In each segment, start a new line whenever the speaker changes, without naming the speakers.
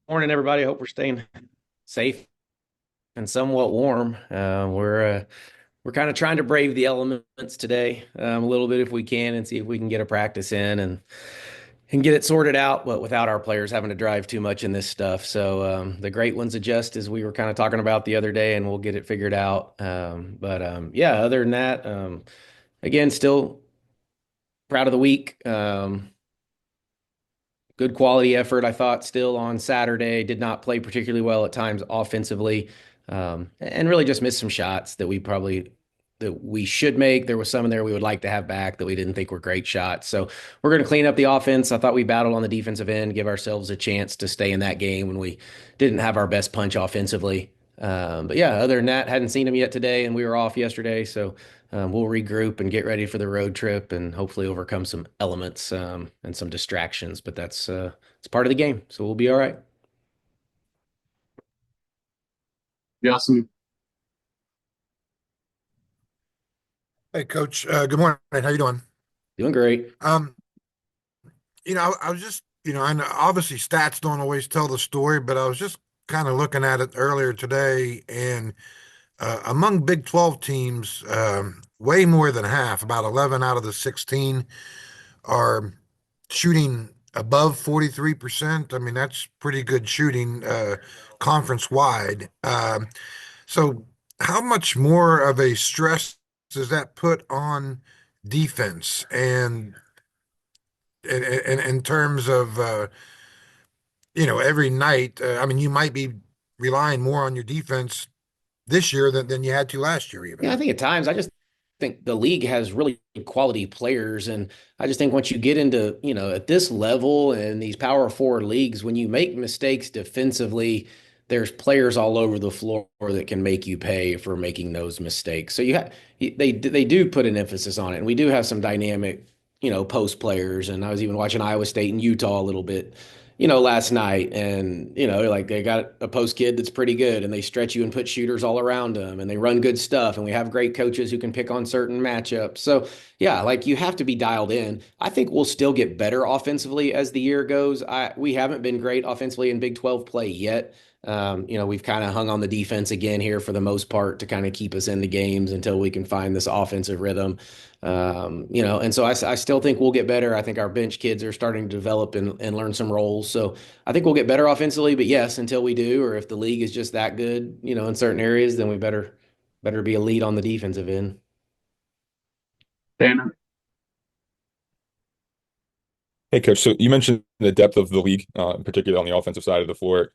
Morning, everybody. I hope we're staying safe and somewhat warm. We're kind of trying to brave the elements today, a little bit if we can, and see if we can get a practice in and get it sorted out, but without our players having to drive too much in this stuff. So the great ones adjust as we were kind of talking about the other day, and we'll get it figured out. Yeah, other than that, again, still proud of the week. Good quality effort, I thought, still on Saturday. Did not play particularly well at times offensively, and really just missed some shots that we should make. There was some in there we would like to have back that we didn't think were great shots. So we're going to clean up the offense. I thought we battled on the defensive end, give ourselves a chance to stay in that game when we didn't have our best punch offensively. But yeah, other than that, hadn't seen him yet today, and we were off yesterday, so we'll regroup and get ready for the road trip and hopefully overcome some elements and some distractions. But that's it's part of the game, so we'll be all right.
Yeah, awesome.
Hey, Coach. Good morning. How you doing?
Doing great.
Um, I was just, I know obviously stats don't always tell the story, but I was just kind of looking at it earlier today, and among Big 12 teams, way more than half, about 11 out of the 16, are shooting above 43%. I mean, that's pretty good shooting, conference wide. So how much more of a stress does that put on defense and in terms of every night? I mean, you might be relying more on your defense this year than you had to last year,
Yeah,
even.
I think at times I just think the league has really quality players, and I just think once you get into, at this level and these power forward leagues, when you make mistakes defensively, there's players all over the floor that can make you pay for making those mistakes. So they do put an emphasis on it, and we do have some dynamic, post players. And I was even watching Iowa State and Utah a little bit, last night. And, like they got a post kid that's pretty good and they stretch you and put shooters all around them and they run good stuff. And we have great coaches who can pick on certain matchups. So, yeah, like you have to be dialed in. I think we'll still get better offensively as the year goes. We haven't been great offensively in Big 12 play yet. We've kind of hung on the defense again here for the most part to kind of keep us in the games until we can find this offensive rhythm. And so I still think we'll get better. I think our bench kids are starting to develop and learn some roles. So I think we'll get better offensively. But yes, until we do, or if the league is just that good, in certain areas, then we better be a lead on the defensive end.
Tanner.
Hey, Coach. So you mentioned the depth of the league, particularly on the offensive side of the floor.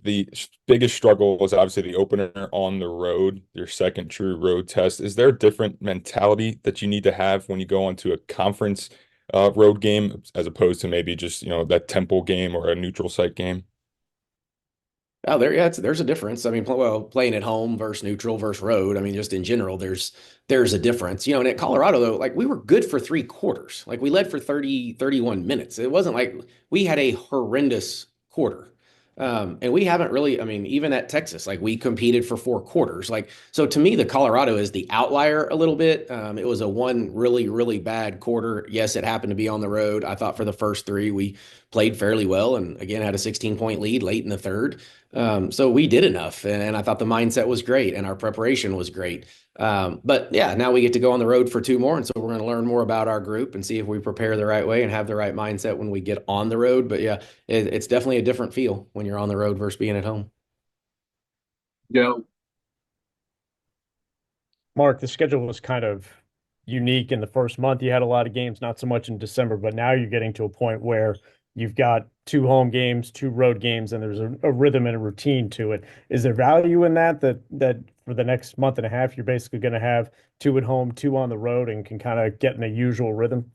The biggest struggle was obviously the opener on the road, your second true road test. Is there a different mentality that you need to have when you go onto a conference road game as opposed to maybe just, that temple game or a neutral site game?
Oh, yeah, there's a difference. I mean, playing at home versus neutral versus road. I mean, just in general, there's a difference. And at Colorado though, like we were good for 3 quarters. Like we led for 31 minutes. It wasn't like we had a horrendous quarter. And we haven't really, I mean, even at Texas, like we competed for 4 quarters. Like, so to me, the Colorado is the outlier a little bit. It was a one really, really bad quarter. Yes, it happened to be on the road. I thought for the first three, we played fairly well and again had a 16-point lead late in the third. So we did enough, and I thought the mindset was great, and our preparation was great. But yeah, now we get to go on the road for 2 more, and so we're going to learn more about our group and see if we prepare the right way and have the right mindset when we get on the road. But yeah, it's definitely a different feel when you're on the road versus being at home.
Go.
Mark, the schedule was kind of unique in the first month. You had a lot of games, not so much in December, but now you're getting to a point where you've got 2 home games, 2 road games, and there's a rhythm and a routine to it. Is there value in that for the next month and a half, you're basically going to have 2 at home, 2 on the road, and can kind of get in a usual rhythm?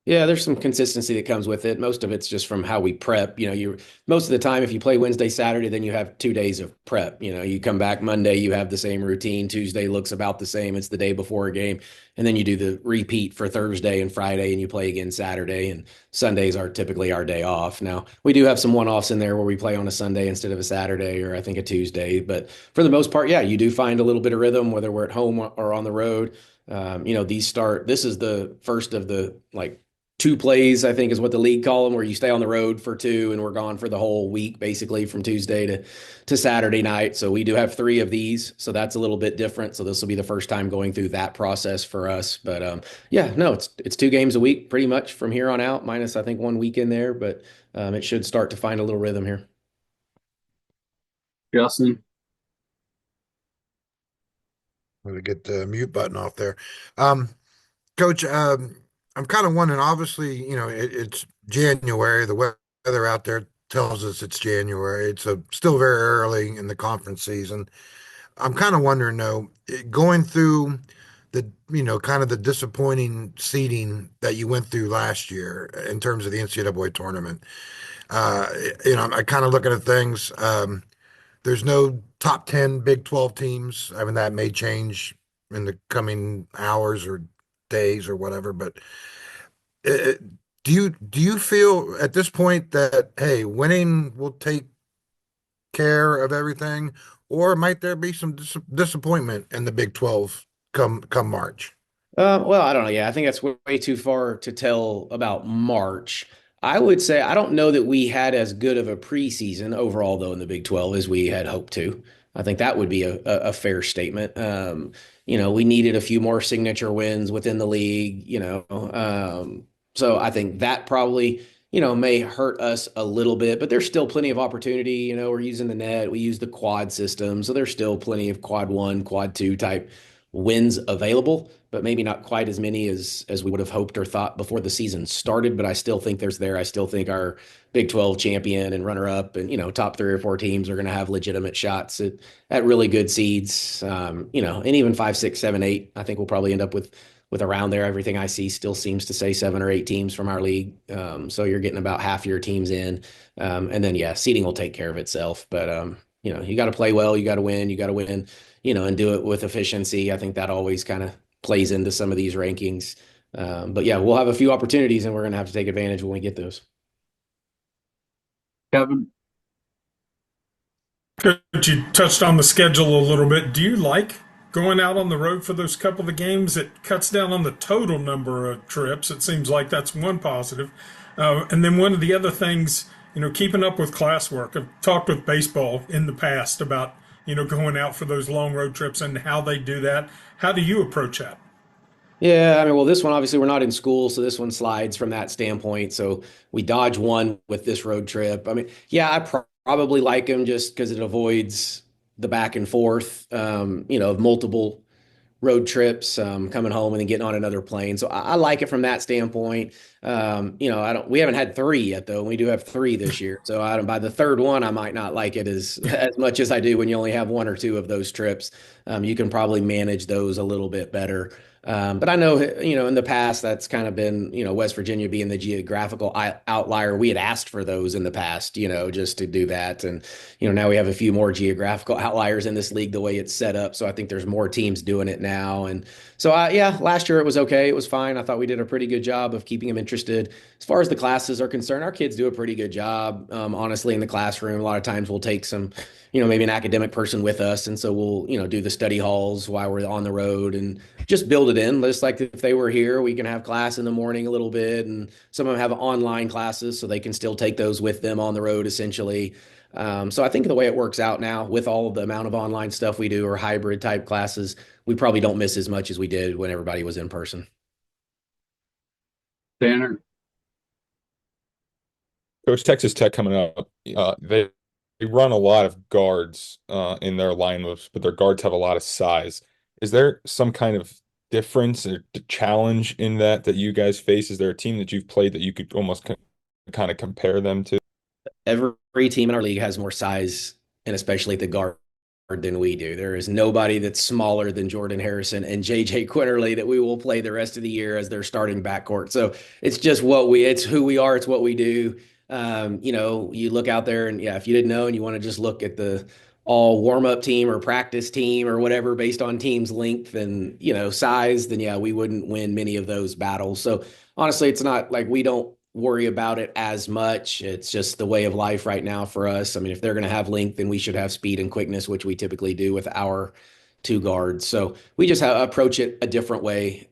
Yeah, there's some consistency that comes with it. Most of it's just from how we prep. You most of the time, if you play Wednesday, Saturday, then you have 2 days of prep. You come back Monday, you have the same routine. Tuesday looks about the same. It's the day before a game. And then you do the repeat for Thursday and Friday, and you play again Saturday. And Sundays are typically our day off. Now, we do have some one-offs in there where we play on a Sunday instead of a Saturday or I think a Tuesday. But for the most part, yeah, you do find a little bit of rhythm, whether we're at home or on the road. This is the first of the like two plays, I think is what the league call them, where you stay on the road for two and we're gone for the whole week, basically from Tuesday to Saturday night. So we do have three of these. So that's a little bit different. So this will be the first time going through that process for us. But yeah, no, it's two games a week pretty much from here on out, minus I think one week in there, but it should start to find a little rhythm here.
Justin.
Let me get the mute button off there. Um, Coach, I'm kind of wondering, obviously, it's January. The weather out there tells us it's January. It's still very early in the conference season. I'm kind of wondering, though, going through kind of the disappointing seeding that you went through last year in terms of the NCAA tournament. Uh, I kind of looking at things. There's no top 10 Big 12 teams. I mean, that may change in the coming hours or days or whatever, but uh, do you feel at this point that, hey, winning will take care of everything, or might there be some disappointment in the Big 12 come March?
Well, I don't know. Yeah, I think that's way too far to tell about March. I would say I don't know that we had as good of a preseason overall, though, in the Big 12 as we had hoped to. I think that would be a fair statement. We needed a few more signature wins within the league, so I think that probably, may hurt us a little bit, but there's still plenty of opportunity. We're using the net, we use the quad system, so there's still plenty of quad one, quad two type wins available, but maybe not quite as many as we would have hoped or thought before the season started. But I still think there's there. I still think our Big 12 champion and runner up and top three or four teams are going to have legitimate shots at really good seeds. And even 5, 6, 7, 8. I think we'll probably end up with around there. Everything I see still seems to say 7 or 8 teams from our league. So you're getting about half your teams in, and then yeah, seeding will take care of itself. But you got to play well, you got to win, and do it with efficiency. I think that always kind of plays into some of these rankings. But yeah, we'll have a few opportunities and we're going to have to take advantage when we get those.
Kevin.
Coach, you touched on the schedule a little bit. Do you like going out on the road for those couple of games? It cuts down on the total number of trips. It seems like that's one positive. And then one of the other things, keeping up with classwork. I've talked with baseball in the past about, going out for those long road trips and how they do that. How do you approach that?
Yeah, I mean, well, this one obviously we're not in school, so this one slides from that standpoint. So we dodge one with this road trip. I mean, yeah, probably like them just because it avoids the back and forth, of multiple road trips, coming home and then getting on another plane. So I like it from that standpoint. We haven't had three yet though. We do have three this year. So by the third one, I might not like it as much as I do when you only have one or two of those trips. You can probably manage those a little bit better. But I know, in the past, that's kind of been, West Virginia being the geographical outlier. We had asked for those in the past, just to do that. And, now we have a few more geographical outliers in this league, the way it's set up. So I think there's more teams doing it now. And so, yeah, last year it was okay. It was fine. I thought we did a pretty good job of keeping them interested. As far as the classes are concerned, our kids do a pretty good job, honestly, in the classroom. A lot of times we'll take some, maybe an academic person with us. And so we'll, do the study halls while we're on the road and just build it in. Just like if they were here, we can have class in the morning a little bit. And some of them have online classes, so they can still take those with them on the road, essentially. So I think the way it works out now with all of the amount of online stuff we do or hybrid type classes, we probably don't miss as much as we did when everybody was in person.
Tanner.
Coach, Texas Tech coming up, they run a lot of guards in their lineups, but their guards have a lot of size. Is there some kind of difference or challenge in that you guys face? Is there a team that you've played that you could almost kind of compare them to?
Every team in our league has more size, and especially at the guard than we do. There is nobody that's smaller than Jordan Harrison and JJ Quinterly that we will play the rest of the year as their starting backcourt. So it's just it's who we are. It's what we do. You look out there and yeah, if you didn't know and you want to just look at the all warm-up team or practice team or whatever based on team's length and, size, then yeah, we wouldn't win many of those battles. So honestly, it's not like we don't worry about it as much. It's just the way of life right now for us. I mean, if they're going to have length, then we should have speed and quickness, which we typically do with our two guards. So we just approach it a different way.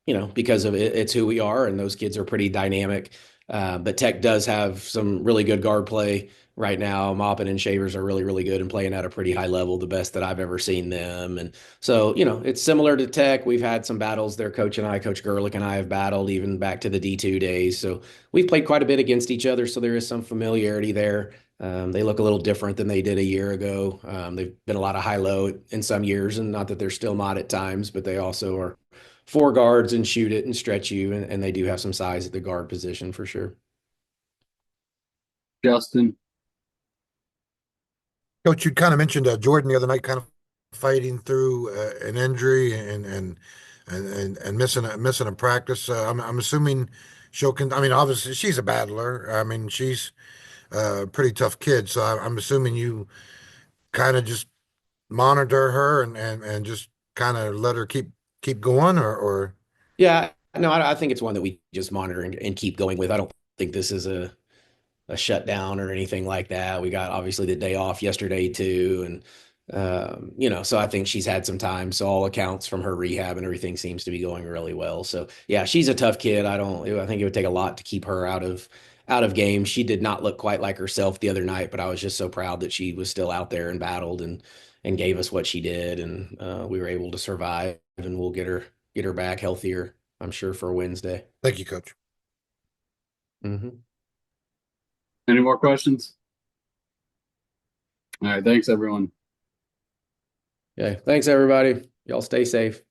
because of it, it's who we are, and those kids are pretty dynamic. But Tech does have some really good guard play right now. Maupin and Shavers are really, really good and playing at a pretty high level, the best that I've ever seen them. And so, it's similar to Tech. We've had some battles there. Coach Gerlich and I have battled even back to the D2 days. So we've played quite a bit against each other. So there is some familiarity there. They look a little different than they did a year ago. They've been a lot of high-low in some years, and not that they're still not at times, but they also are four guards and shoot it and stretch you, and they do have some size at the guard position for sure.
Justin.
Coach, you kind of mentioned Jordan the other night, kind of fighting through an injury and missing a practice. I'm assuming she'll. I mean, obviously she's a battler. I mean, she's a pretty tough kid. So I'm assuming you kind of just monitor her and just kind of let her keep going, or
Yeah, no, I think it's one that we just monitor and keep going with. I don't think this is a shutdown or anything like that. We got obviously the day off yesterday too, and so I think she's had some time. So all accounts from her rehab and everything seems to be going really well. So yeah, she's a tough kid. I think it would take a lot to keep her out of games. She did not look quite like herself the other night, but I was just so proud that she was still out there and battled and gave us what she did, and we were able to survive. And we'll get her back healthier, I'm sure, for Wednesday.
thank you, Coach.
Any more questions? All right. Thanks, everyone.
Okay. Thanks, everybody. Y'all stay safe.